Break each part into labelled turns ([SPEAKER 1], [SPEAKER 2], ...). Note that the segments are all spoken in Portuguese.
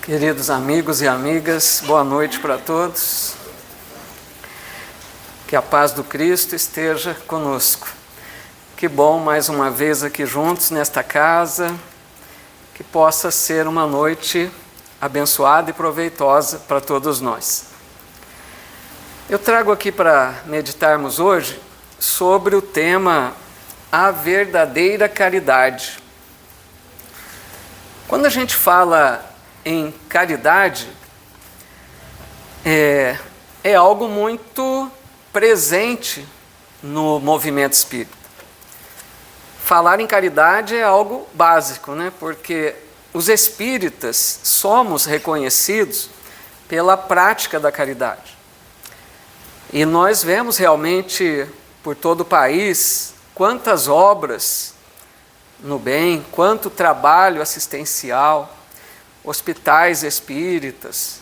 [SPEAKER 1] Queridos amigos e amigas, boa noite para todos. Que a paz do Cristo esteja conosco. Que bom mais uma vez aqui juntos nesta casa, que possa ser uma noite abençoada e proveitosa para todos nós. Eu trago aqui para meditarmos hoje sobre o tema A Verdadeira Caridade. Quando a gente fala em caridade, é algo muito presente no movimento espírita. Falar em caridade é algo básico, né? Porque os espíritas somos reconhecidos pela prática da caridade. E nós vemos realmente por todo o país quantas obras no bem, quanto trabalho assistencial, hospitais espíritas,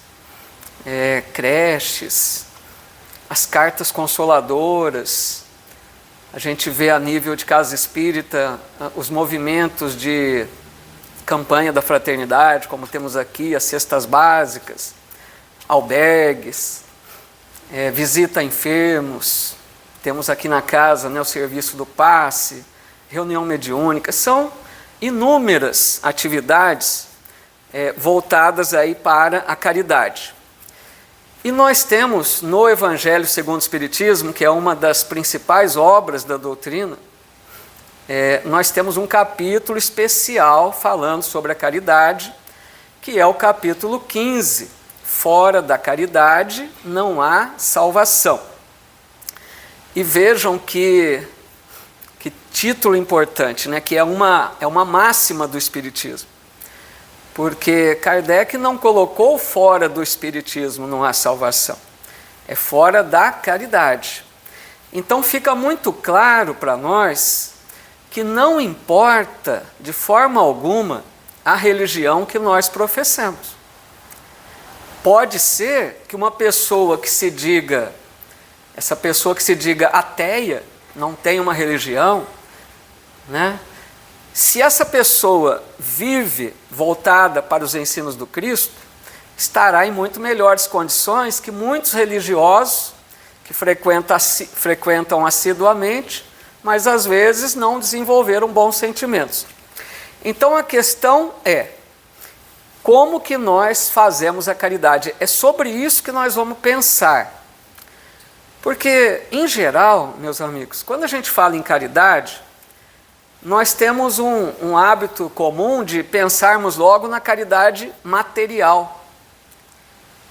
[SPEAKER 1] creches, as cartas consoladoras. A gente vê a nível de casa espírita os movimentos de campanha da fraternidade, como temos aqui as cestas básicas, albergues, visita a enfermos, temos aqui na casa, o serviço do passe, reunião mediúnica. São inúmeras atividades voltadas aí para a caridade. E nós temos no Evangelho segundo o Espiritismo, que é uma das principais obras da doutrina, nós temos um capítulo especial falando sobre a caridade, que é o capítulo 15. Fora da caridade não há salvação. E vejam que título importante, que é uma máxima do Espiritismo. Porque Kardec não colocou fora do Espiritismo não há salvação. É fora da caridade. Então fica muito claro para nós que não importa de forma alguma a religião que nós professamos. Pode ser que uma pessoa que se diga, essa pessoa que se diga ateia, não tem uma religião, se essa pessoa vive voltada para os ensinos do Cristo, estará em muito melhores condições que muitos religiosos que frequentam assiduamente, mas às vezes não desenvolveram bons sentimentos. Então a questão é, como que nós fazemos a caridade? É sobre isso que nós vamos pensar. Porque, em geral, meus amigos, quando a gente fala em caridade, nós temos um hábito comum de pensarmos logo na caridade material.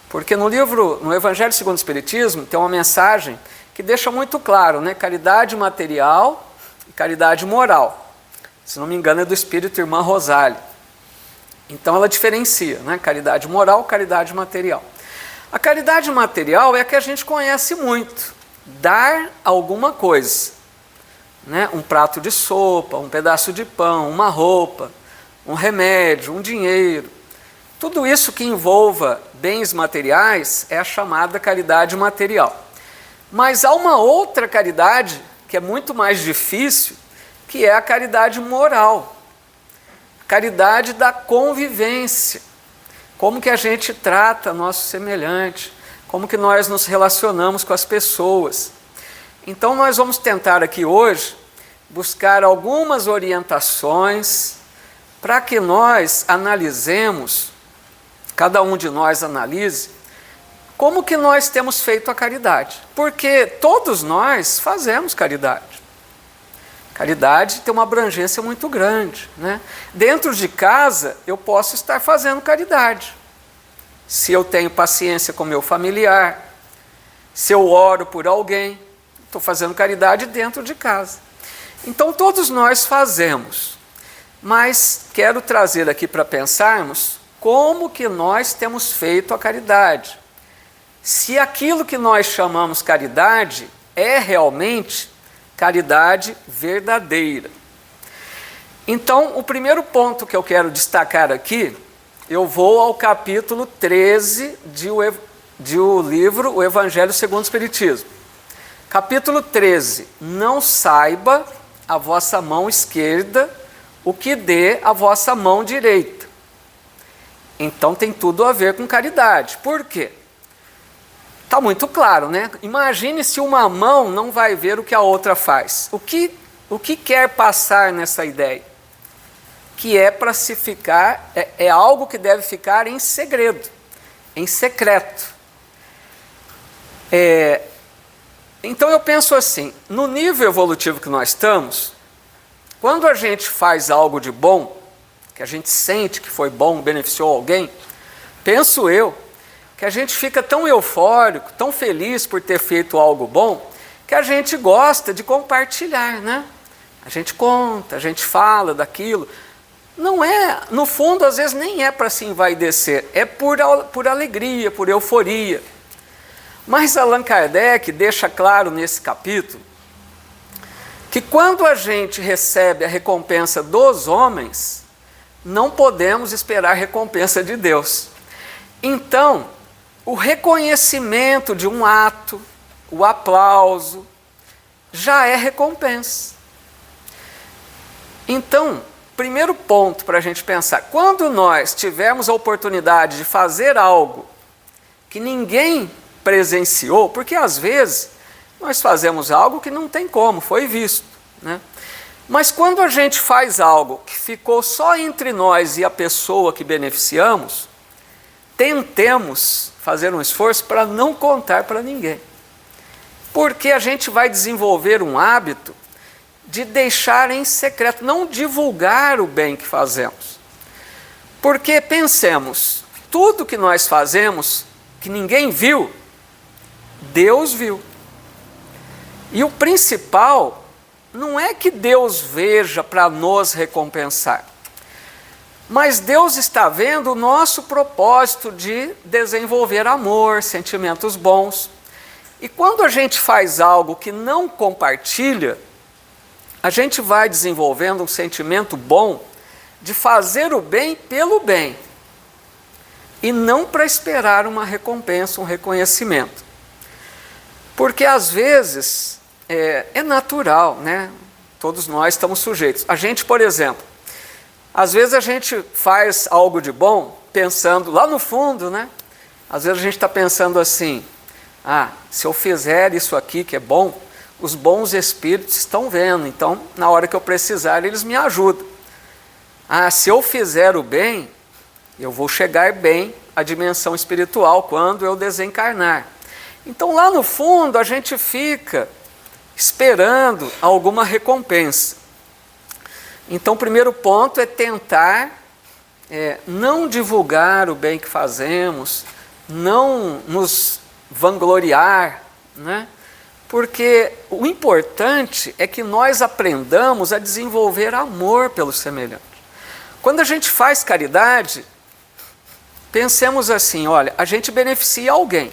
[SPEAKER 1] Porque no Evangelho segundo o Espiritismo, tem uma mensagem que deixa muito claro, caridade material e caridade moral. Se não me engano, é do Espírito Irmã Rosália. Então ela diferencia, caridade moral, caridade material. A caridade material é a que a gente conhece muito. Dar alguma coisa. Um prato de sopa, um pedaço de pão, uma roupa, um remédio, um dinheiro. Tudo isso que envolva bens materiais é a chamada caridade material. Mas há uma outra caridade, que é muito mais difícil, que é a caridade moral. Caridade da convivência. Como que a gente trata nosso semelhante, como que nós nos relacionamos com as pessoas. Então nós vamos tentar aqui hoje buscar algumas orientações para que nós analisemos, cada um de nós analise, como que nós temos feito a caridade. Porque todos nós fazemos caridade. Caridade tem uma abrangência muito grande. Dentro de casa eu posso estar fazendo caridade. Se eu tenho paciência com meu familiar, se eu oro por alguém, estou fazendo caridade dentro de casa. Então todos nós fazemos, mas quero trazer aqui para pensarmos como que nós temos feito a caridade. Se aquilo que nós chamamos caridade é realmente caridade verdadeira. Então o primeiro ponto que eu quero destacar aqui, eu vou ao capítulo 13 do livro O Evangelho segundo o Espiritismo. Capítulo 13, não saiba a vossa mão esquerda o que dê a vossa mão direita.
[SPEAKER 2] Então tem tudo a ver com caridade. Por quê? Está muito claro, né? Imagine se uma mão não vai ver o que a outra faz. O que quer passar nessa ideia? Que é para se ficar, é algo que deve ficar em segredo, em secreto. Então eu penso assim, no nível evolutivo que nós estamos, quando a gente faz algo de bom, que a gente sente que foi bom, beneficiou alguém, penso eu, que a gente fica tão eufórico, tão feliz por ter feito algo bom, que a gente gosta de compartilhar, né? A gente conta, a gente fala daquilo. Não é, no fundo, às vezes nem é para se envaidecer, é por alegria, por euforia. Mas Allan Kardec deixa claro nesse capítulo que quando a gente recebe a recompensa dos homens, não podemos esperar recompensa de Deus. Então, o reconhecimento de um ato, o aplauso, já é recompensa. Então, primeiro ponto para a gente pensar, quando nós tivermos a oportunidade de fazer algo que ninguém presenciou, porque às vezes nós fazemos algo que não tem como, foi visto, né? Mas quando a gente faz algo que ficou só entre nós e a pessoa que beneficiamos, tentemos fazer um esforço para não contar para ninguém. Porque a gente vai desenvolver um hábito de deixar em secreto, não divulgar o bem que fazemos. Porque pensemos, tudo que nós fazemos, que ninguém viu, Deus viu. E o principal não é que Deus veja para nos recompensar, mas Deus está vendo o nosso propósito de desenvolver amor, sentimentos bons. E quando a gente faz algo que não compartilha, a gente vai desenvolvendo um sentimento bom de fazer o bem pelo bem, e não para esperar uma recompensa, um reconhecimento. Porque às vezes é natural, né? Todos nós estamos sujeitos. A gente, por exemplo, às vezes a gente faz algo de bom pensando lá no fundo, né? Às vezes a gente está pensando assim, se eu fizer isso aqui que é bom, os bons espíritos estão vendo, então na hora que eu precisar eles me ajudam. Se eu fizer o bem, eu vou chegar bem à dimensão espiritual quando eu desencarnar. Então lá no fundo a gente fica esperando alguma recompensa. Então o primeiro ponto é tentar não divulgar o bem que fazemos, não nos vangloriar, né? Porque o importante é que nós aprendamos a desenvolver amor pelo semelhante. Quando a gente faz caridade, pensemos assim, olha, a gente beneficia alguém,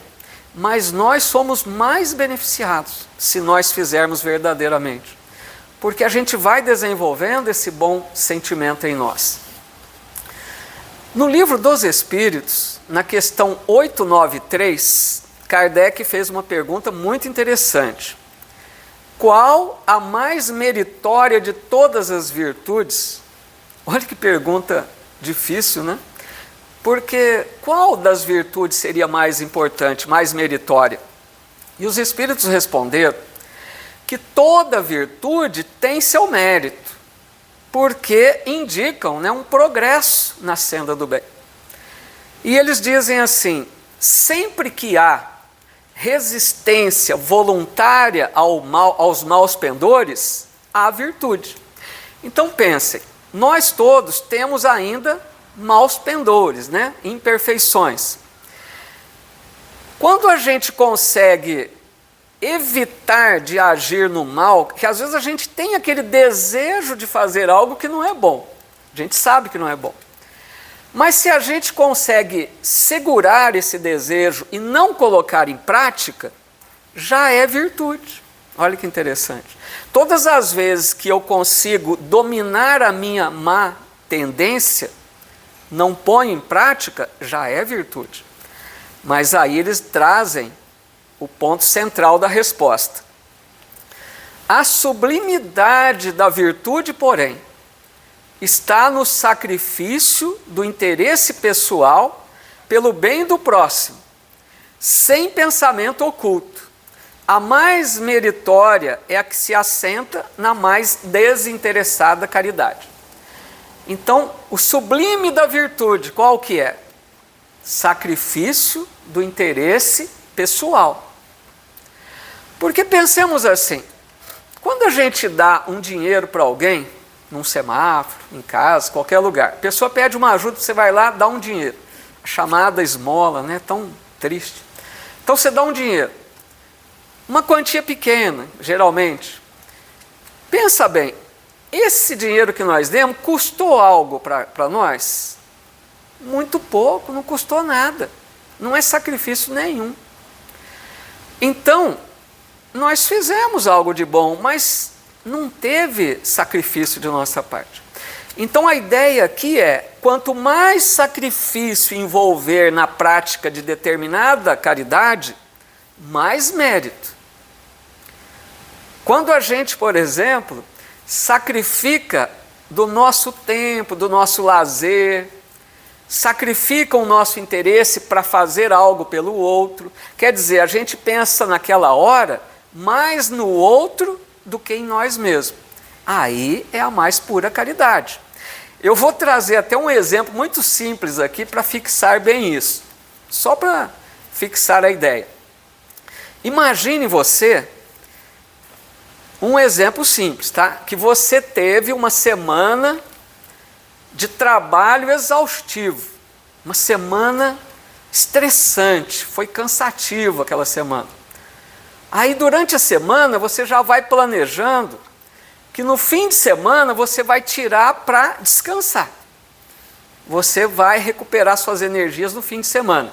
[SPEAKER 2] mas nós somos mais beneficiados se nós fizermos verdadeiramente, porque a gente vai desenvolvendo esse bom sentimento em nós. No Livro dos Espíritos, na questão 893, Kardec fez uma pergunta muito interessante. Qual a mais meritória de todas as virtudes? Olha que pergunta difícil, né? Porque qual das virtudes seria mais importante, mais meritória? E os Espíritos responderam que toda virtude tem seu mérito, porque indicam, né, um progresso na senda do bem. E eles dizem assim, sempre que há resistência voluntária aos maus pendores, há virtude. Então pensem, nós todos temos ainda maus pendores, né? Imperfeições. Quando a gente consegue evitar de agir no mal, que às vezes a gente tem aquele desejo de fazer algo que não é bom, a gente sabe que não é bom, mas se a gente consegue segurar esse desejo e não colocar em prática, já é virtude. Olha que interessante. Todas as vezes que eu consigo dominar a minha má tendência, não ponho em prática, já é virtude. Mas aí eles trazem o ponto central da resposta. A sublimidade da virtude, porém,
[SPEAKER 1] está no sacrifício do interesse pessoal pelo bem do próximo, sem pensamento oculto. A mais meritória é a que se assenta na mais desinteressada caridade. Então, o sublime da virtude, qual que é? Sacrifício do interesse pessoal. Porque pensemos assim, quando a gente dá um dinheiro para alguém, num semáforo, em casa, qualquer lugar, a pessoa pede uma ajuda, você vai lá, dá um dinheiro. A chamada esmola, né? Tão triste. Então você dá um dinheiro. Uma quantia pequena, geralmente. Pensa bem, esse dinheiro que nós demos custou algo para nós? Muito pouco, não custou nada. Não é sacrifício nenhum. Então, nós fizemos algo de bom, mas não teve sacrifício de nossa parte. Então a ideia aqui é, quanto mais sacrifício envolver na prática de determinada caridade, mais mérito. Quando a gente, por exemplo, sacrifica do nosso tempo, do nosso lazer, sacrifica o nosso interesse para fazer algo pelo outro, quer dizer, a gente pensa naquela hora mais no outro do que em nós mesmos. Aí é a mais pura caridade. Eu vou trazer até um exemplo muito simples aqui para fixar bem isso. Só para fixar a ideia. Imagine você, um exemplo simples, tá? Que você teve uma semana de trabalho exaustivo. Uma semana estressante, foi cansativo aquela semana. Aí durante a semana você já vai planejando que no fim de semana você vai tirar para descansar. Você vai recuperar suas energias no fim de semana.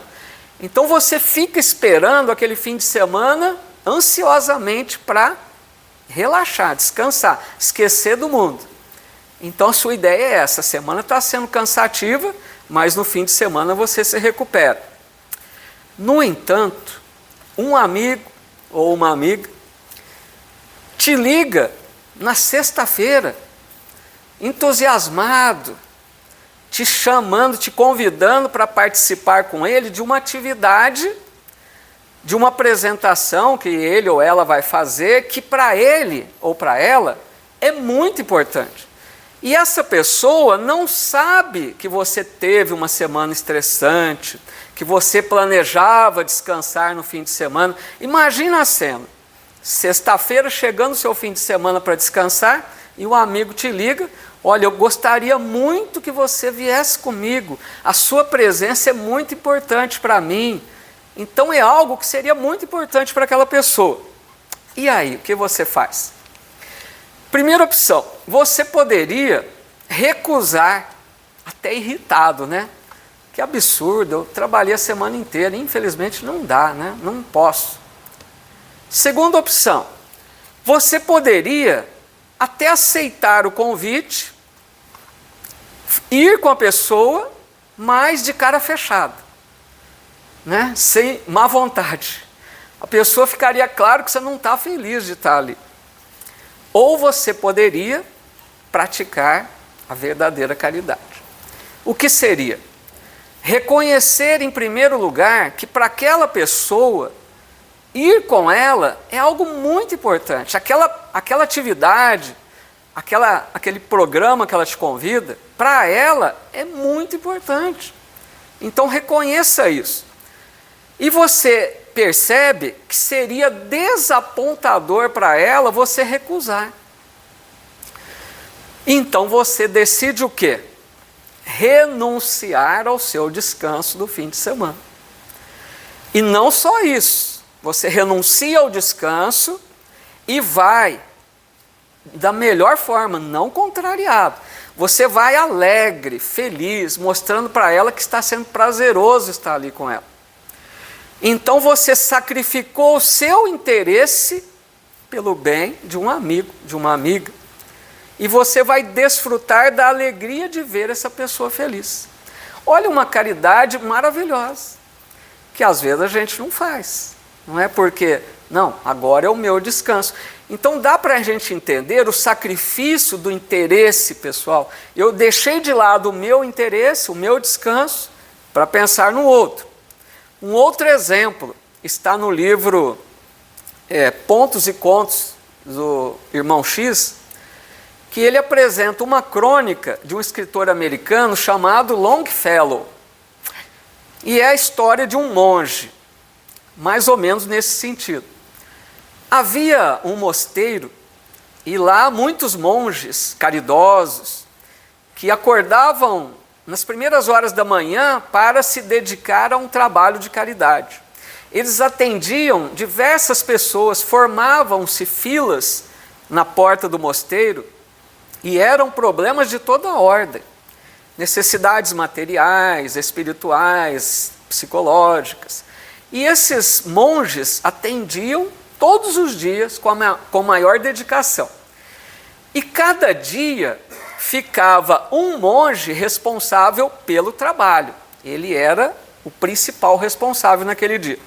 [SPEAKER 1] Então você fica esperando aquele fim de semana ansiosamente para relaxar, descansar, esquecer do mundo. Então a sua ideia é essa, a semana está sendo cansativa, mas no fim de semana você se recupera. No entanto, um amigo ou uma amiga te liga na sexta-feira, entusiasmado, te chamando, te convidando para participar com ele de uma atividade, de uma apresentação que ele ou ela vai fazer, que para ele ou para ela é muito importante. E essa pessoa não sabe que você teve uma semana estressante, que você planejava descansar no fim de semana. Imagina a cena. Sexta-feira, chegando o seu fim de semana para descansar, e um amigo te liga, olha, eu gostaria muito que você viesse comigo, a sua presença é muito importante para mim, então é algo que seria muito importante para aquela pessoa. E aí, o que você faz? Primeira opção, você poderia recusar, até irritado, né? Que absurdo, eu trabalhei a semana inteira, infelizmente não dá, né? Não posso. Segunda opção, você poderia até aceitar o convite, ir com a pessoa, mas de cara fechada, né? Sem má vontade. A pessoa ficaria claro que você não está feliz de estar ali. Ou você poderia praticar a verdadeira caridade. O que seria? Reconhecer em primeiro lugar que para aquela pessoa, ir com ela é algo muito importante. Aquela atividade, aquele programa que ela te convida, para ela é muito importante. Então reconheça isso. E você percebe que seria desapontador para ela você recusar. Então você decide o quê? Renunciar ao seu descanso do fim de semana. E não só isso, você renuncia ao descanso e vai da melhor forma, não contrariado. Você vai alegre, feliz, mostrando para ela que está sendo prazeroso estar ali com ela. Então você sacrificou o seu interesse pelo bem de um amigo, de uma amiga. E você vai desfrutar da alegria de ver essa pessoa feliz. Olha, uma caridade maravilhosa, que às vezes a gente não faz. Não é porque, não, agora é o meu descanso. Então dá para a gente entender o sacrifício do interesse pessoal. Eu deixei de lado o meu interesse, o meu descanso, para pensar no outro. Um outro exemplo está no livro Pontos e Contos, do Irmão X, que ele apresenta uma crônica de um escritor americano chamado Longfellow. E é a história de um monge, mais ou menos nesse sentido. Havia um mosteiro e lá muitos monges caridosos que acordavam nas primeiras horas da manhã para se dedicar a um trabalho de caridade. Eles atendiam diversas pessoas, formavam-se filas na porta do mosteiro e eram problemas de toda a ordem. Necessidades materiais, espirituais, psicológicas. E esses monges atendiam todos os dias com maior dedicação. E cada dia ficava um monge responsável pelo trabalho. Ele era o principal responsável naquele dia.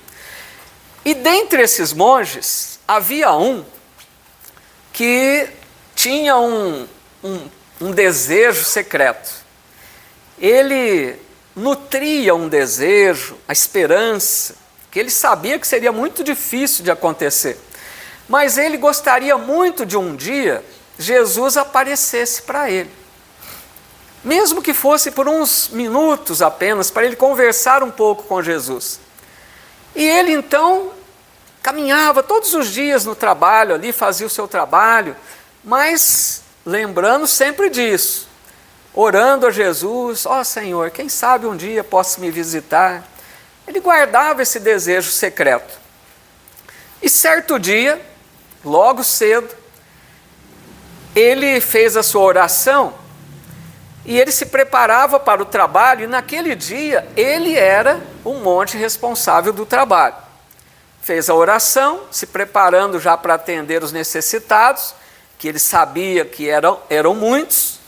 [SPEAKER 1] E dentre esses monges, havia um que tinha um desejo secreto. Ele nutria um desejo, a esperança, que ele sabia que seria muito difícil de acontecer. Mas ele gostaria muito de um dia Jesus aparecesse para ele. Mesmo que fosse por uns minutos apenas, para ele conversar um pouco com Jesus. E ele então caminhava todos os dias no trabalho ali, fazia o seu trabalho, mas lembrando sempre disso, orando a Jesus, ó Senhor, quem sabe um dia possa me visitar. Ele guardava esse desejo secreto. E certo dia, logo cedo, ele fez a sua oração e ele se preparava para o trabalho, e naquele dia ele era o monge responsável do trabalho. Fez a oração, se preparando já para atender os necessitados, que ele sabia que eram muitos,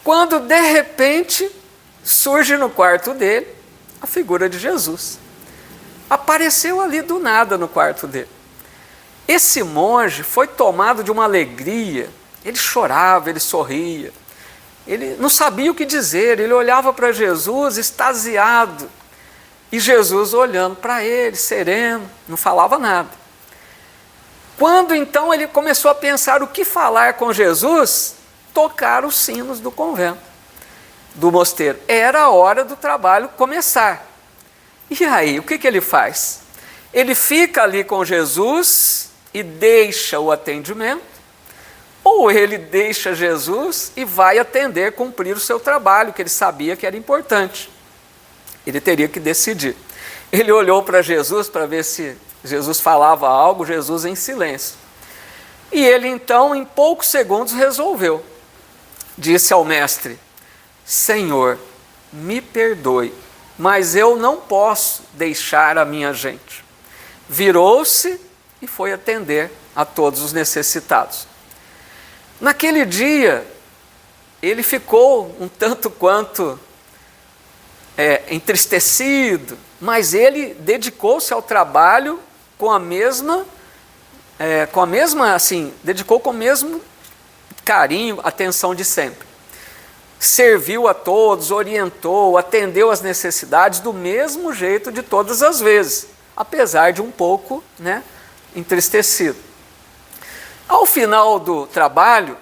[SPEAKER 1] quando de repente surge no quarto dele a figura de Jesus. Apareceu ali do nada no quarto dele. Esse monge foi tomado de uma alegria, ele chorava, ele sorria, ele não sabia o que dizer, ele olhava para Jesus extasiado, e Jesus olhando para ele, sereno, não falava nada. Quando então ele começou a pensar o que falar com Jesus, tocaram os sinos do convento, do mosteiro. Era a hora do trabalho começar. E aí, o que ele faz? Ele fica ali com Jesus e deixa o atendimento, ou ele deixa Jesus e vai atender, cumprir o seu trabalho, que ele sabia que era importante. Ele teria que decidir. Ele olhou para Jesus para ver se Jesus falava algo, Jesus em silêncio. E ele então, em poucos segundos, resolveu. Disse ao mestre: Senhor, me perdoe, mas eu não posso deixar a minha gente. Virou-se e foi atender a todos os necessitados. Naquele dia, ele ficou um tanto quanto entristecido, mas ele dedicou-se ao trabalho dedicou com o mesmo carinho, atenção de sempre. Serviu a todos, orientou, atendeu às necessidades do mesmo jeito de todas as vezes, apesar de um pouco, entristecido. Ao final do trabalho,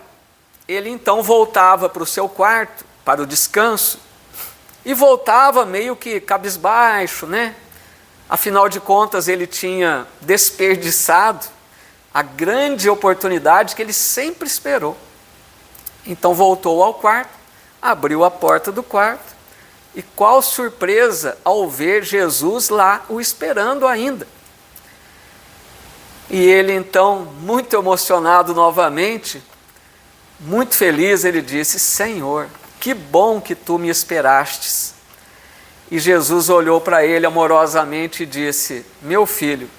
[SPEAKER 1] ele então voltava para o seu quarto, para o descanso, e voltava meio que cabisbaixo, Afinal de contas, ele tinha desperdiçado a grande oportunidade que ele sempre esperou. Então voltou ao quarto, abriu a porta do quarto, e qual surpresa ao ver Jesus lá o esperando ainda. E ele então, muito emocionado novamente, muito feliz, ele disse: Senhor, que bom que tu me esperastes. E Jesus olhou para ele amorosamente e disse: meu filho,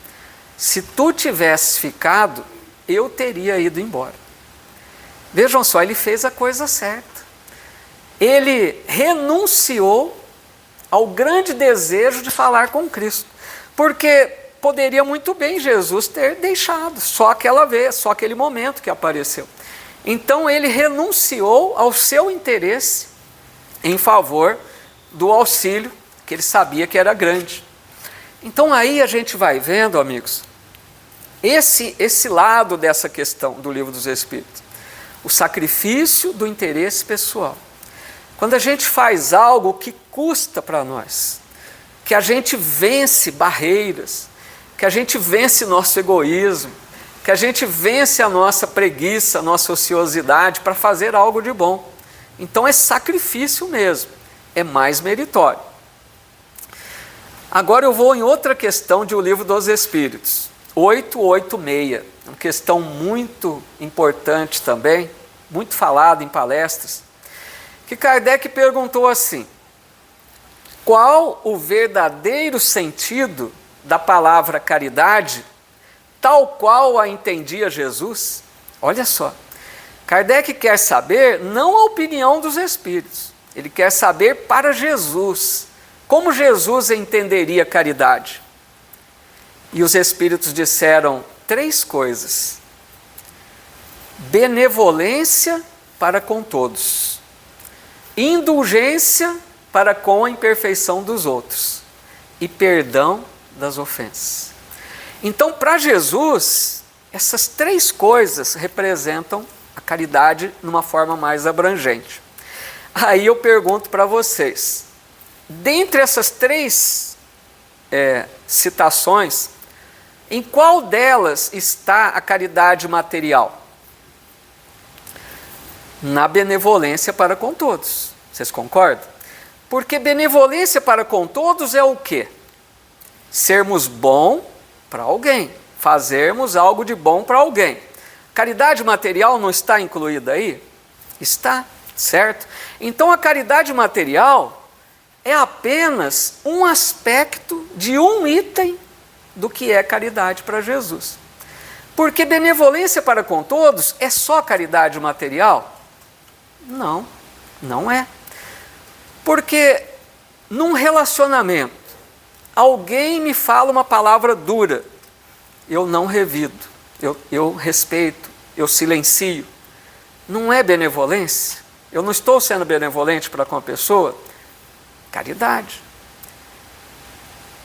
[SPEAKER 1] se tu tivesses ficado, eu teria ido embora. Vejam só, ele fez a coisa certa. Ele renunciou ao grande desejo de falar com Cristo. Porque poderia muito bem Jesus ter deixado, só aquela vez, só aquele momento que apareceu. Então ele renunciou ao seu interesse em favor do auxílio que ele sabia que era grande. Então aí a gente vai vendo, amigos, esse lado dessa questão do Livro dos Espíritos, o sacrifício do interesse pessoal. Quando a gente faz algo que custa para nós, que a gente vence barreiras, que a gente vence nosso egoísmo, que a gente vence a nossa preguiça, a nossa ociosidade para fazer algo de bom. Então é sacrifício mesmo, é mais meritório. Agora eu vou em outra questão de O Livro dos Espíritos, 886, uma questão muito importante também, muito falada em palestras, que Kardec perguntou assim: qual o verdadeiro sentido da palavra caridade, tal qual a entendia Jesus? Olha só, Kardec quer saber não a opinião dos espíritos, ele quer saber para Jesus, como Jesus entenderia caridade. E os espíritos disseram 3 coisas: benevolência para com todos, indulgência para com a imperfeição dos outros e perdão das ofensas. Então, para Jesus, essas 3 coisas representam a caridade numa forma mais abrangente. Aí eu pergunto para vocês, dentre essas 3 citações, em qual delas está a caridade material? Na benevolência para com todos. Vocês concordam? Porque benevolência para com todos é o quê? Sermos bom para alguém, fazermos algo de bom para alguém. Caridade material não está incluída aí? Está, certo? Então a caridade material é apenas um aspecto de um item do que é caridade para Jesus. Porque benevolência para com todos é só caridade material? Não, não é. Porque num relacionamento, alguém me fala uma palavra dura, eu não revido, eu respeito, eu silencio. Não é benevolência? Eu não estou sendo benevolente para com a pessoa? Caridade.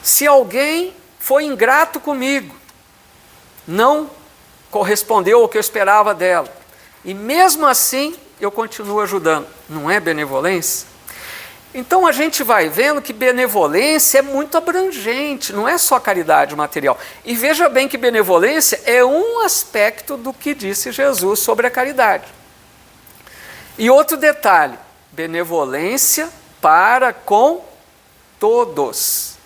[SPEAKER 1] Se alguém foi ingrato comigo, não correspondeu ao que eu esperava dela, e mesmo assim eu continuo ajudando, não é benevolência? Então a gente vai vendo que benevolência é muito abrangente, não é só caridade material. E veja bem que benevolência é um aspecto do que disse Jesus sobre a caridade. E outro detalhe, benevolência para com todos.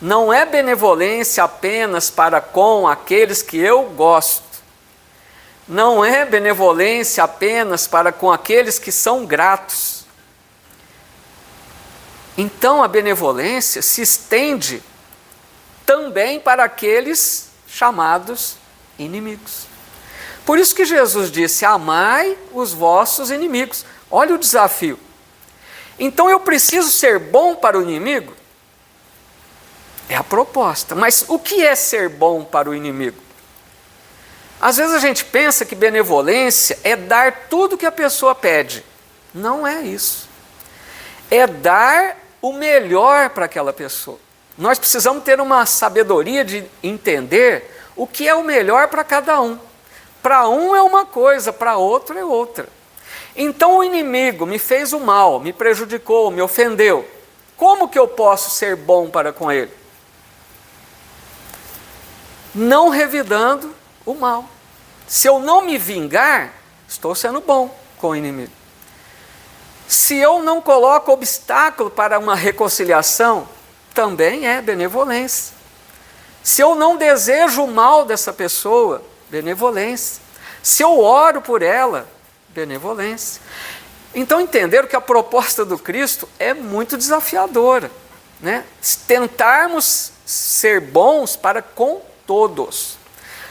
[SPEAKER 1] Não é benevolência apenas para com aqueles que eu gosto. Não é benevolência apenas para com aqueles que são gratos. Então a benevolência se estende também para aqueles chamados inimigos. Por isso que Jesus disse: amai os vossos inimigos. Olha o desafio. Então eu preciso ser bom para o inimigo? É a proposta. Mas o que é ser bom para o inimigo? Às vezes a gente pensa que benevolência é dar tudo que a pessoa pede. Não é isso. É dar o melhor para aquela pessoa. Nós precisamos ter uma sabedoria de entender o que é o melhor para cada um. Para um é uma coisa, para outro é outra. Então o inimigo me fez o mal, me prejudicou, me ofendeu. Como que eu posso ser bom para com ele? Não revidando o mal. Se eu não me vingar, estou sendo bom com o inimigo. Se eu não coloco obstáculo para uma reconciliação, também é benevolência. Se eu não desejo o mal dessa pessoa, benevolência. Se eu oro por ela, benevolência. Então entenderam que a proposta do Cristo é muito desafiadora, né? Tentarmos ser bons para com todos.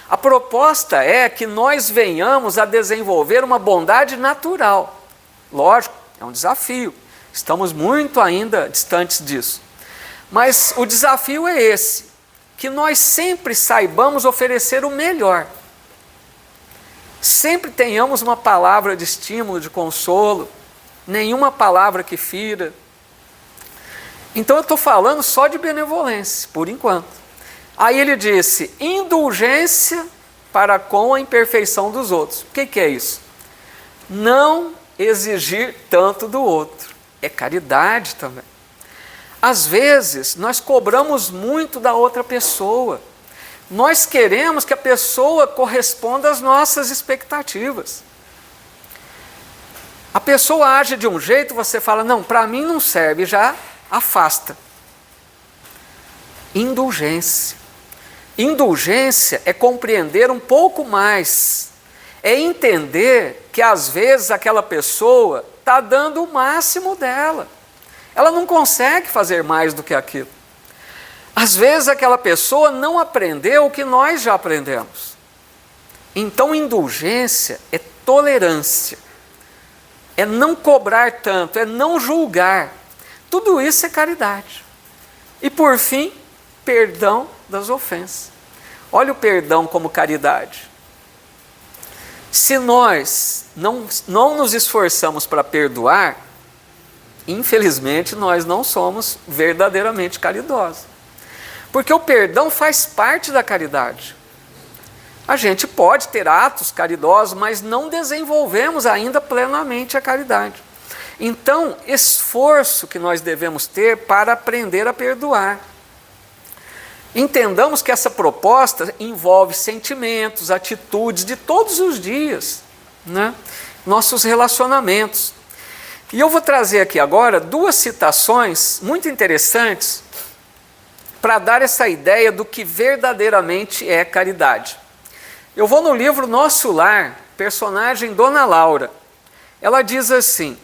[SPEAKER 1] A proposta é que nós venhamos a desenvolver uma bondade natural. Lógico, é um desafio. Estamos muito ainda distantes disso. Mas o desafio é esse. que nós sempre saibamos oferecer o melhor. Sempre tenhamos uma palavra de estímulo, de consolo, nenhuma palavra que fira. Então eu estou falando só de benevolência, por enquanto. Aí ele disse, indulgência para com a imperfeição dos outros. O que é isso? Não exigir tanto do outro. É caridade também. Às vezes, nós cobramos muito da outra pessoa. Nós queremos que a pessoa corresponda às nossas expectativas. A pessoa age de um jeito, você fala, não, para mim não serve, já afasta. Indulgência. Indulgência é compreender um pouco mais, é entender que às vezes aquela pessoa está dando o máximo dela. Ela não consegue fazer mais do que aquilo. Às vezes aquela pessoa não aprendeu o que nós já aprendemos. Então indulgência é tolerância, é não cobrar tanto, é não julgar. Tudo isso é caridade. E por fim, perdão das ofensas. Olha o perdão como caridade. Se nós não nos esforçamos para perdoar, infelizmente nós não somos verdadeiramente caridosos. Porque o perdão faz parte da caridade. A gente pode ter atos caridosos, mas não desenvolvemos ainda plenamente a caridade. Então, esforço que nós devemos ter para aprender a perdoar. Entendamos que essa proposta envolve sentimentos, atitudes de todos os dias, né? Nossos relacionamentos. E eu vou trazer aqui agora duas citações muito interessantes para dar essa ideia do que verdadeiramente é caridade. Eu vou no livro Nosso Lar, personagem Dona Laura. Ela diz assim: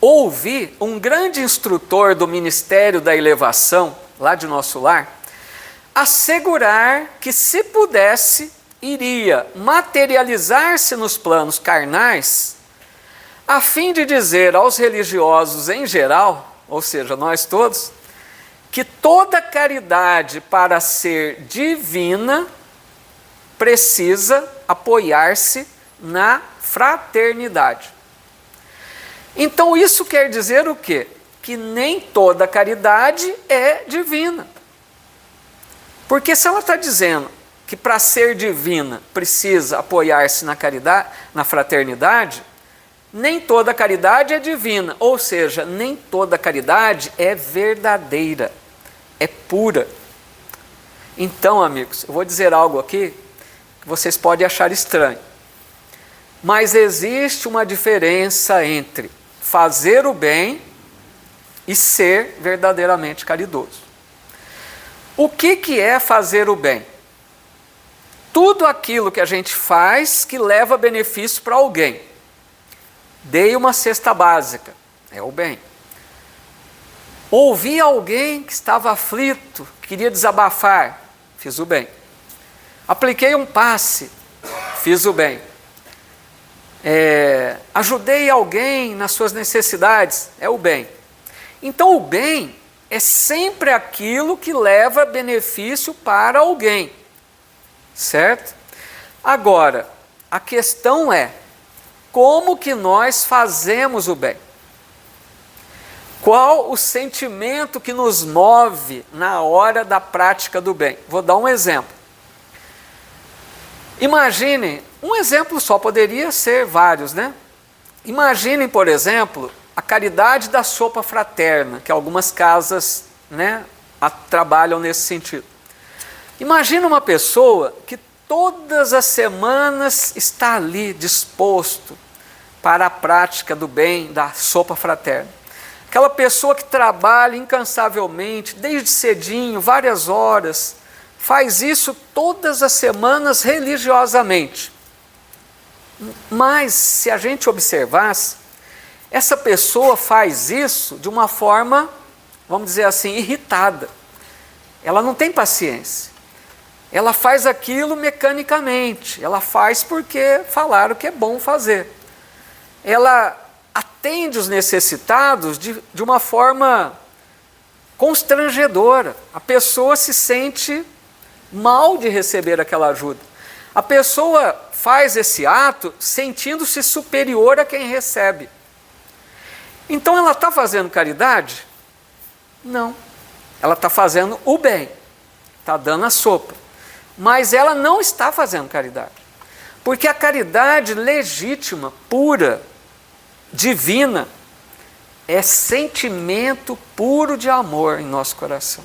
[SPEAKER 1] ouvi um grande instrutor do Ministério da Elevação, lá de Nosso Lar, assegurar que, se pudesse, iria materializar-se nos planos carnais, a fim de dizer aos religiosos em geral, ou seja, nós todos, que toda caridade, para ser divina, precisa apoiar-se na fraternidade. Então isso quer dizer o quê? Que nem toda caridade é divina. Porque se ela está dizendo que para ser divina precisa apoiar-se na caridade, na fraternidade, nem toda caridade é divina, ou seja, nem toda caridade é verdadeira, é pura. Então, amigos, eu vou dizer algo aqui que vocês podem achar estranho, mas existe uma diferença entre fazer o bem e ser verdadeiramente caridoso. O que é fazer o bem? Tudo aquilo que a gente faz que leva benefício para alguém. Dei uma cesta básica, é o bem. Ouvi alguém que estava aflito, queria desabafar, fiz o bem. Apliquei um passe, fiz o bem. Ajudei alguém nas suas necessidades, é o bem. Então o bem é sempre aquilo que leva benefício para alguém, certo? Agora, a questão é, como que nós fazemos o bem? Qual o sentimento que nos move na hora da prática do bem? Vou dar um exemplo. Imaginem, um exemplo só, poderia ser vários, né? Imaginem, por exemplo, a caridade da sopa fraterna, que algumas casas, né, trabalham nesse sentido. Imagina uma pessoa que todas as semanas está ali disposto para a prática do bem, da sopa fraterna. Aquela pessoa que trabalha incansavelmente, desde cedinho, várias horas, faz isso todas as semanas religiosamente. Mas, se a gente observasse, essa pessoa faz isso de uma forma, vamos dizer assim, irritada. Ela não tem paciência. Ela faz aquilo mecanicamente. Ela faz porque falaram que é bom fazer. Ela atende os necessitados de uma forma constrangedora. A pessoa se sente mal de receber aquela ajuda. A pessoa faz esse ato sentindo-se superior a quem recebe. Então ela está fazendo caridade? Não. Ela está fazendo o bem. Está dando a sopa. Mas ela não está fazendo caridade. Porque a caridade legítima, pura, divina, é sentimento puro de amor em nosso coração.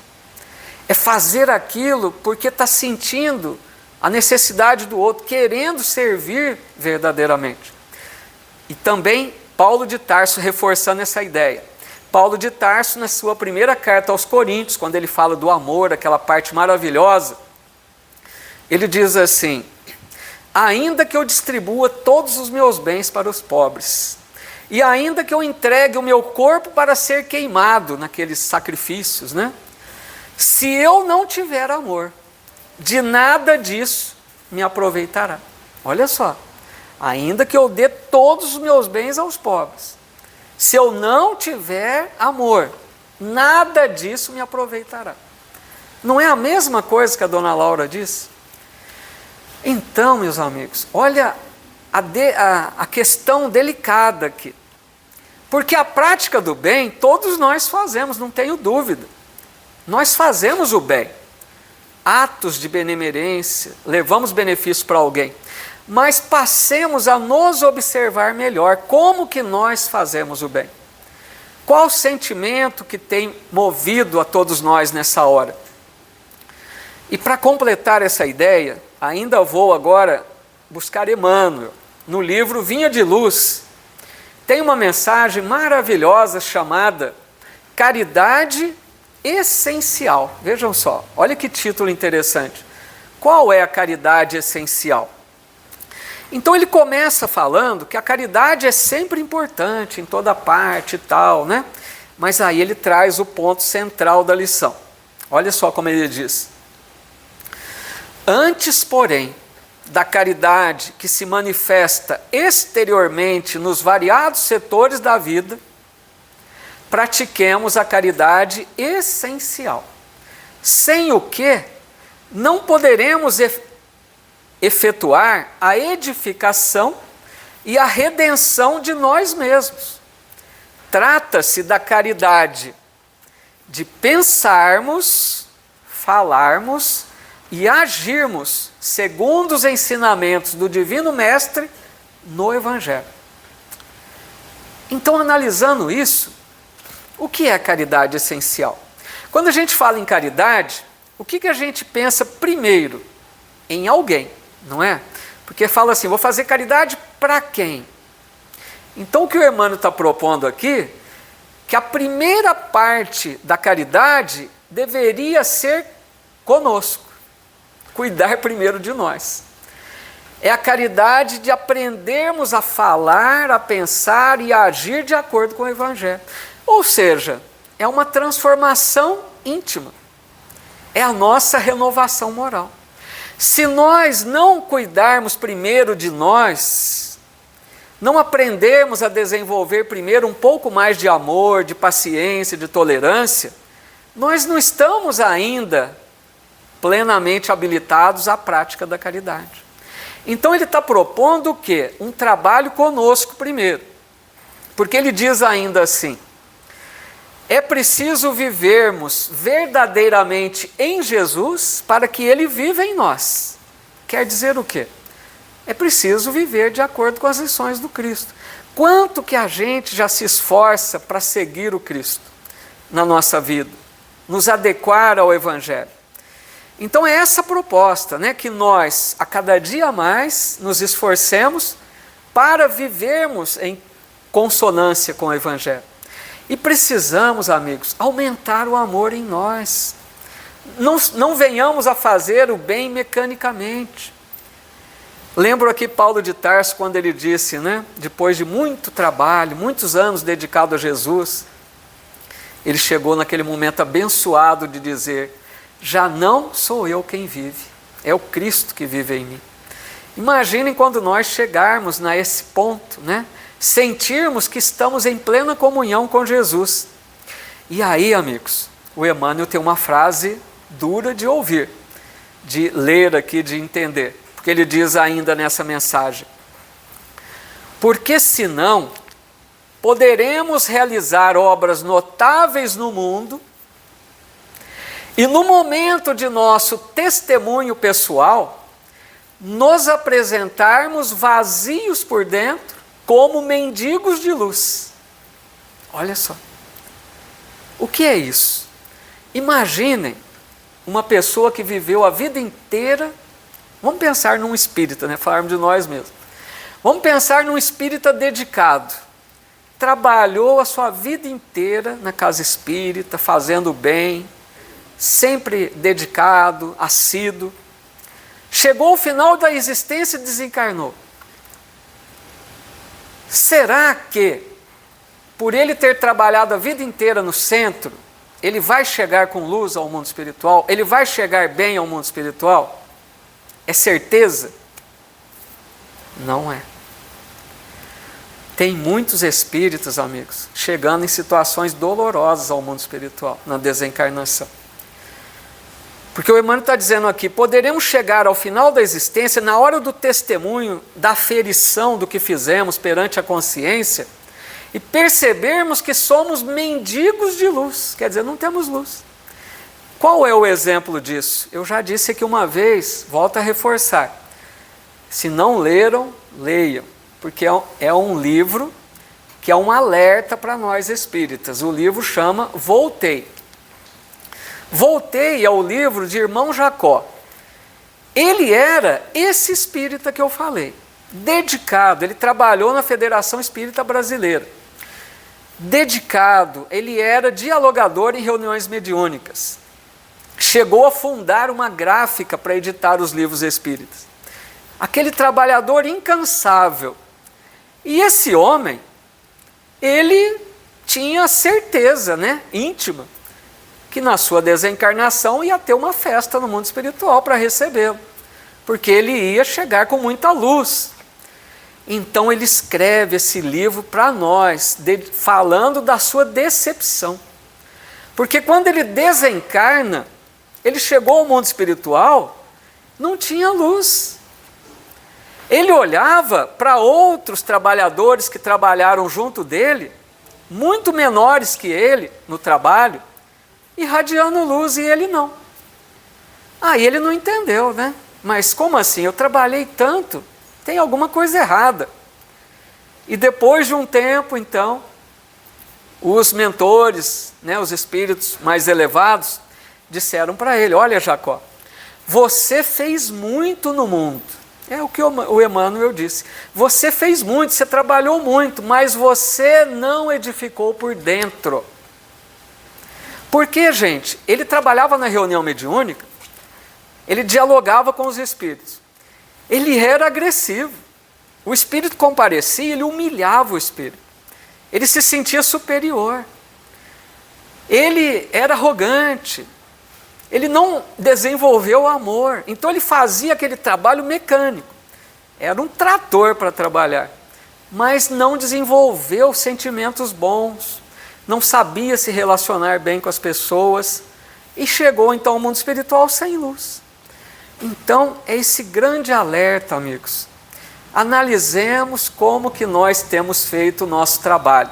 [SPEAKER 1] É fazer aquilo porque está sentindo a necessidade do outro, querendo servir verdadeiramente. E também Paulo de Tarso reforçando essa ideia. Paulo de Tarso, na sua primeira carta aos Coríntios, quando ele fala do amor, aquela parte maravilhosa, ele diz assim: ainda que eu distribua todos os meus bens para os pobres, e ainda que eu entregue o meu corpo para ser queimado naqueles sacrifícios, né? Se eu não tiver amor, de nada disso me aproveitará. Olha só, ainda que eu dê todos os meus bens aos pobres, se eu não tiver amor, nada disso me aproveitará. Não é a mesma coisa que a dona Laura disse? Então, meus amigos, olha a questão delicada aqui. Porque a prática do bem, todos nós fazemos, não tenho dúvida. Nós fazemos o bem. Atos de benemerência, levamos benefício para alguém. Mas passemos a nos observar melhor como que nós fazemos o bem. Qual o sentimento que tem movido a todos nós nessa hora? E para completar essa ideia, ainda vou agora buscar Emmanuel. No livro Vinha de Luz, tem uma mensagem maravilhosa chamada Caridade Essencial. Vejam só, olha que título interessante. Qual é a caridade essencial? Então ele começa falando que a caridade é sempre importante em toda parte e tal, né? Mas aí ele traz o ponto central da lição. Olha só como ele diz. Antes, porém, da caridade que se manifesta exteriormente nos variados setores da vida, pratiquemos a caridade essencial, sem o que não poderemos efetuar a edificação e a redenção de nós mesmos. Trata-se da caridade de pensarmos, falarmos e agirmos segundo os ensinamentos do Divino Mestre no Evangelho. Então, analisando isso, o que é a caridade essencial? Quando a gente fala em caridade, o que a gente pensa primeiro? Em alguém, não é? Porque fala assim, vou fazer caridade para quem? Então o que o Emmanuel está propondo aqui, que a primeira parte da caridade deveria ser conosco. Cuidar primeiro de nós. É a caridade de aprendermos a falar, a pensar e a agir de acordo com o Evangelho. Ou seja, é uma transformação íntima. É a nossa renovação moral. Se nós não cuidarmos primeiro de nós, não aprendermos a desenvolver primeiro um pouco mais de amor, de paciência, de tolerância, nós não estamos ainda plenamente habilitados à prática da caridade. Então ele está propondo o quê? Um trabalho conosco primeiro. Porque ele diz ainda assim, é preciso vivermos verdadeiramente em Jesus para que Ele viva em nós. Quer dizer o quê? É preciso viver de acordo com as lições do Cristo. Quanto que a gente já se esforça para seguir o Cristo na nossa vida, nos adequar ao Evangelho. Então é essa proposta, né, que nós, a cada dia mais, nos esforcemos para vivermos em consonância com o Evangelho. E precisamos, amigos, aumentar o amor em nós. Não venhamos a fazer o bem mecanicamente. Lembro aqui Paulo de Tarso quando ele disse, né, depois de muito trabalho, muitos anos dedicado a Jesus, ele chegou naquele momento abençoado de dizer, já não sou eu quem vive, é o Cristo que vive em mim. Imaginem quando nós chegarmos a esse ponto, né? Sentirmos que estamos em plena comunhão com Jesus. E aí, amigos, o Emmanuel tem uma frase dura de ouvir, de ler aqui, de entender. Porque ele diz ainda nessa mensagem: porque senão poderemos realizar obras notáveis no mundo e no momento de nosso testemunho pessoal, nos apresentarmos vazios por dentro, como mendigos de luz. Olha só. O que é isso? Imaginem uma pessoa que viveu a vida inteira, vamos pensar num espírita, né? Falarmos de nós mesmos. Vamos pensar num espírita dedicado. Trabalhou a sua vida inteira na casa espírita, fazendo o bem, sempre dedicado, assíduo. Chegou ao final da existência e desencarnou. Será que, por ele ter trabalhado a vida inteira no centro, ele vai chegar com luz ao mundo espiritual? Ele vai chegar bem ao mundo espiritual? É certeza? Não é. Tem muitos espíritos, amigos, chegando em situações dolorosas ao mundo espiritual, na desencarnação. Porque o Emmanuel está dizendo aqui, poderemos chegar ao final da existência, na hora do testemunho, da aferição do que fizemos perante a consciência, e percebermos que somos mendigos de luz, quer dizer, não temos luz. Qual é o exemplo disso? Eu já disse aqui uma vez, volto a reforçar. Se não leram, leiam, porque é um livro que é um alerta para nós espíritas. O livro chama Voltei. Voltei ao livro de Irmão Jacó. Ele era esse espírita que eu falei, dedicado, ele trabalhou na Federação Espírita Brasileira. Dedicado, ele era dialogador em reuniões mediúnicas. Chegou a fundar uma gráfica para editar os livros espíritas. Aquele trabalhador incansável. E esse homem, ele tinha certeza, íntima, que na sua desencarnação ia ter uma festa no mundo espiritual para recebê-lo, porque ele ia chegar com muita luz. Então ele escreve esse livro para nós, falando da sua decepção. Porque quando ele desencarna, ele chegou ao mundo espiritual, não tinha luz. Ele olhava para outros trabalhadores que trabalharam junto dele, muito menores que ele no trabalho, irradiando luz, e ele não. Aí ele não entendeu, Mas como assim? Eu trabalhei tanto, tem alguma coisa errada. E depois de um tempo, então, os mentores, os espíritos mais elevados, disseram para ele: olha, Jacó, você fez muito no mundo. É o que o Emmanuel disse. Você fez muito, você trabalhou muito, mas você não edificou por dentro. Por quê, gente? Ele trabalhava na reunião mediúnica, ele dialogava com os espíritos. Ele era agressivo. O espírito comparecia, ele humilhava o espírito. Ele se sentia superior. Ele era arrogante. Ele não desenvolveu o amor. Então ele fazia aquele trabalho mecânico. Era um trator para trabalhar. Mas não desenvolveu sentimentos bons. Não sabia se relacionar bem com as pessoas. E chegou então ao mundo espiritual sem luz. Então, é esse grande alerta, amigos. Analisemos como que nós temos feito o nosso trabalho.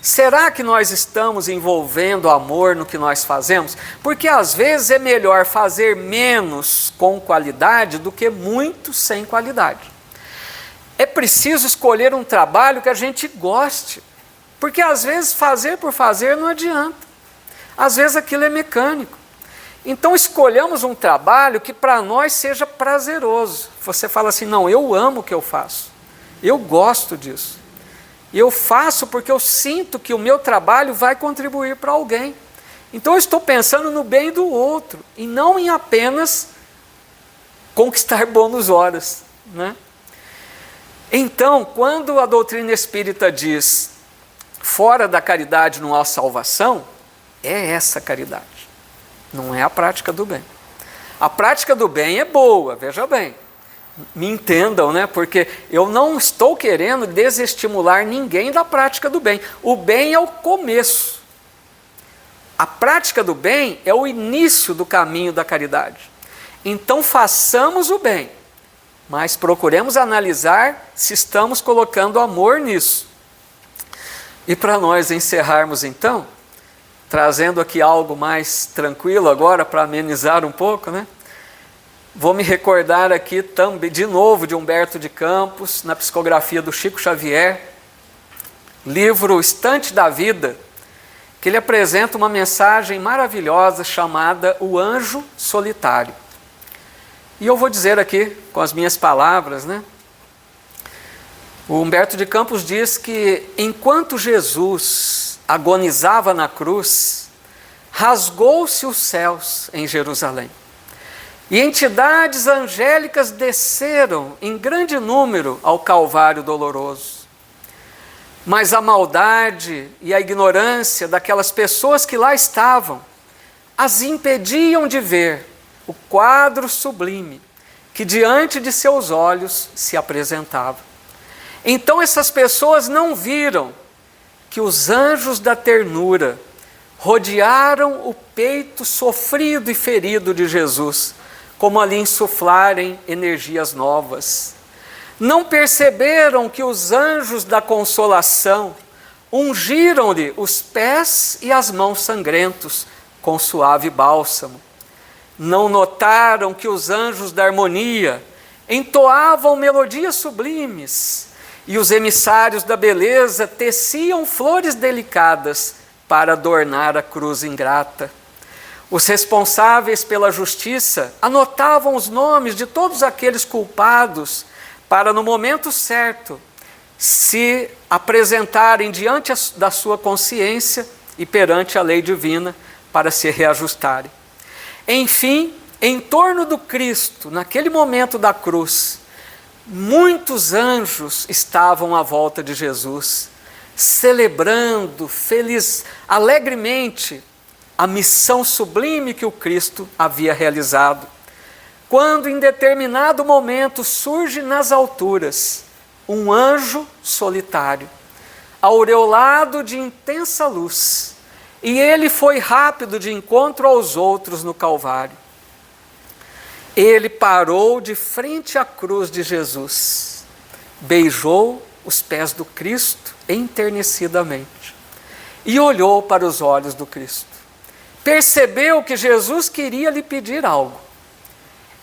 [SPEAKER 1] Será que nós estamos envolvendo amor no que nós fazemos? Porque às vezes é melhor fazer menos com qualidade do que muito sem qualidade. É preciso escolher um trabalho que a gente goste. Porque às vezes fazer por fazer não adianta. Às vezes aquilo é mecânico. Então escolhamos um trabalho que para nós seja prazeroso. Você fala assim, não, eu amo o que eu faço. Eu gosto disso. E eu faço porque eu sinto que o meu trabalho vai contribuir para alguém. Então eu estou pensando no bem do outro e não em apenas conquistar bônus horas, Então, quando a doutrina espírita diz fora da caridade não há salvação, é essa caridade. Não é a prática do bem. A prática do bem é boa, veja bem. Me entendam, Porque eu não estou querendo desestimular ninguém da prática do bem. O bem é o começo. a prática do bem é o início do caminho da caridade. Então façamos o bem, mas procuremos analisar se estamos colocando amor nisso. E para nós encerrarmos então, trazendo aqui algo mais tranquilo agora para amenizar um pouco, né? Vou me recordar aqui também, de novo, de Humberto de Campos, na psicografia do Chico Xavier, livro Estante da Vida, que ele apresenta uma mensagem maravilhosa chamada O Anjo Solitário. E eu vou dizer aqui, com as minhas palavras, né? O Humberto de Campos diz que enquanto Jesus agonizava na cruz, rasgou-se os céus em Jerusalém. E entidades angélicas desceram em grande número ao Calvário doloroso. Mas a maldade e a ignorância daquelas pessoas que lá estavam as impediam de ver o quadro sublime que diante de seus olhos se apresentava. Então essas pessoas não viram que os anjos da ternura rodearam o peito sofrido e ferido de Jesus, como ali insuflarem energias novas. Não perceberam que os anjos da consolação ungiram-lhe os pés e as mãos sangrentos com suave bálsamo. Não notaram que os anjos da harmonia entoavam melodias sublimes e os emissários da beleza teciam flores delicadas para adornar a cruz ingrata. Os responsáveis pela justiça anotavam os nomes de todos aqueles culpados para, no momento certo, se apresentarem diante da sua consciência e perante a lei divina para se reajustarem. Enfim, em torno do Cristo, naquele momento da cruz, muitos anjos estavam à volta de Jesus, celebrando alegremente a missão sublime que o Cristo havia realizado. Quando em determinado momento surge nas alturas um anjo solitário, aureolado de intensa luz, e ele foi rápido de encontro aos outros no Calvário. Ele parou de frente à cruz de Jesus, beijou os pés do Cristo enternecidamente e olhou para os olhos do Cristo. Percebeu que Jesus queria lhe pedir algo.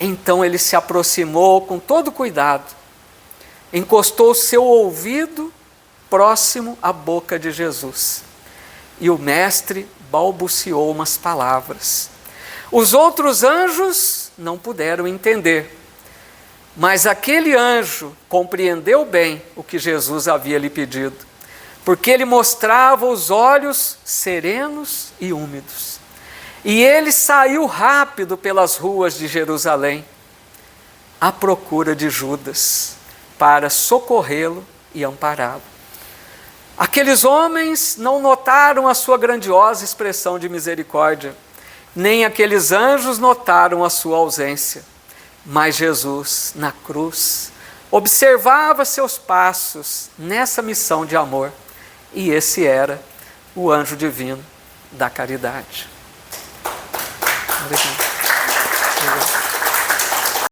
[SPEAKER 1] Então ele se aproximou com todo cuidado, encostou seu ouvido próximo à boca de Jesus. E o mestre balbuciou umas palavras. Os outros anjos não puderam entender, mas aquele anjo compreendeu bem o que Jesus havia lhe pedido, porque ele mostrava os olhos serenos e úmidos. E ele saiu rápido pelas ruas de Jerusalém, à procura de Judas, para socorrê-lo e ampará-lo. Aqueles homens não notaram a sua grandiosa expressão de misericórdia, nem aqueles anjos notaram a sua ausência. Mas Jesus, na cruz, observava seus passos nessa missão de amor, e esse era o anjo divino da caridade. Obrigado.